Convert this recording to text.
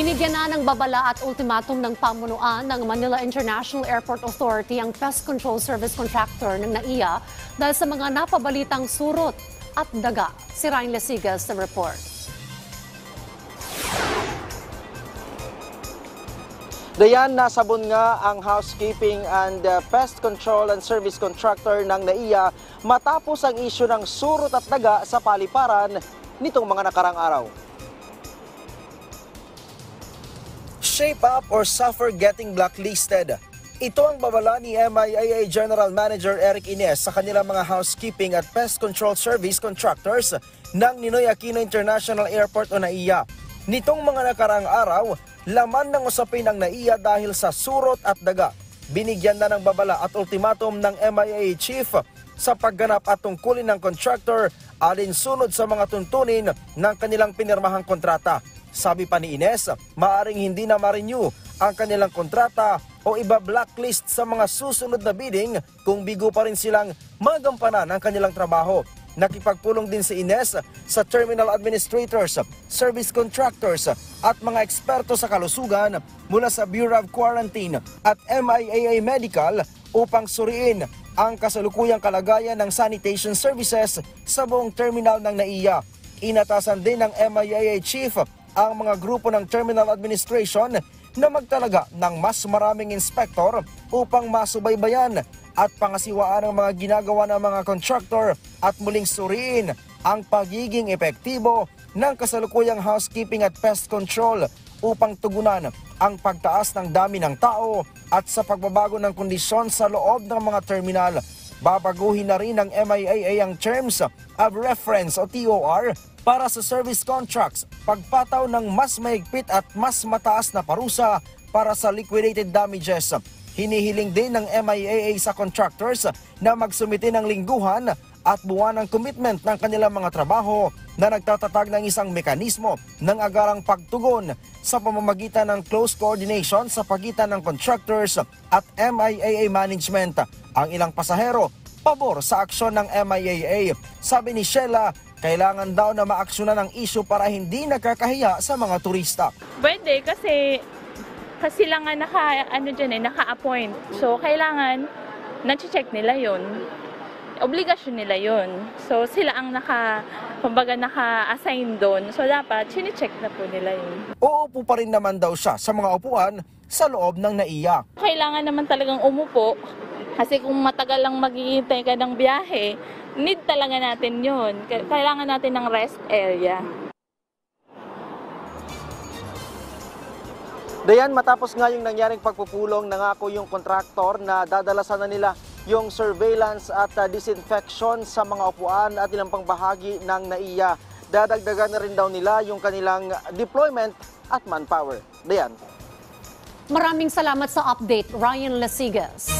Binigyan na ng babala at ultimatum ng pamunuan ng Manila International Airport Authority ang pest control service contractor ng NAIA dahil sa mga napabalitang surot at daga. Si Ryan Lasigas sa report. Dayan, nasabon nga ang housekeeping and pest control and service contractor ng NAIA matapos ang isyu ng surot at daga sa paliparan nitong mga nakarang araw. Shape up or suffer getting blacklisted. Ito ang babala ni MIAA General Manager Eric Ines sa kanilang mga housekeeping at pest control service contractors ng Ninoy Aquino International Airport o NAIA. Nitong mga nakarang araw, laman ng usapin ng NAIA dahil sa surot at daga. Binigyan na ng babala at ultimatum ng MIAA Chief sa pagganap at tungkulin ng contractor alinsunod sa mga tuntunin ng kanilang pinirmahang kontrata. Sabi pa ni Ines, maaring hindi na ma-renew ang kanilang kontrata o iba blacklist sa mga susunod na bidding kung bigo pa rin silang magampanan ang kanilang trabaho. Nakipagpulong din si Ines sa terminal administrators, service contractors at mga eksperto sa kalusugan mula sa Bureau of Quarantine at MIAA Medical upang suriin ang kasalukuyang kalagayan ng sanitation services sa buong terminal ng NAIA. Inatasan din ng MIAA Chief ang mga grupo ng terminal administration na magtalaga ng mas maraming inspektor upang masubaybayan at pangasiwaan ang mga ginagawa ng mga contractor at muling suriin ang pagiging epektibo ng kasalukuyang housekeeping at pest control upang tugunan ang pagtaas ng dami ng tao at sa pagbabago ng kondisyon sa loob ng mga terminal. Babaguhin na rin ng MIAA ang Terms of Reference o TOR para sa service contracts, pagpataw ng mas mahigpit at mas mataas na parusa para sa liquidated damages. Hinihiling din ng MIAA sa contractors na magsumite ng lingguhan at buwan ng commitment ng kanilang mga trabaho na nagtatatag ng isang mekanismo ng agarang pagtugon sa pamamagitan ng close coordination sa pagitan ng contractors at MIAA management. Ang ilang pasahero, pabor sa aksyon ng MIAA. Sabi ni Sheila, kailangan daw na maaksyonan ang issue para hindi nakakahiya sa mga turista. Pwede kasi sila nga naka-appoint. So kailangan na-check nila 'yon. Obligasyon nila 'yon. So sila ang naka-assign doon. So dapat chine-check na po nila 'yon. Uupo pa rin naman daw siya sa mga upuan sa loob ng NAIA. Kailangan naman talagang umupo. Kasi kung matagal lang maghihintay ka ng biyahe, need talaga natin yun. Kailangan natin ng rest area. Dayan, matapos nga yung nangyaring pagpupulong, nangako yung kontraktor na dadalasan na nila yung surveillance at disinfection sa mga upuan at ilang pang bahagi ng NAIA. Dadagdagan na rin daw nila yung kanilang deployment at manpower. Dayan. Maraming salamat sa update, Ryan Lasigas.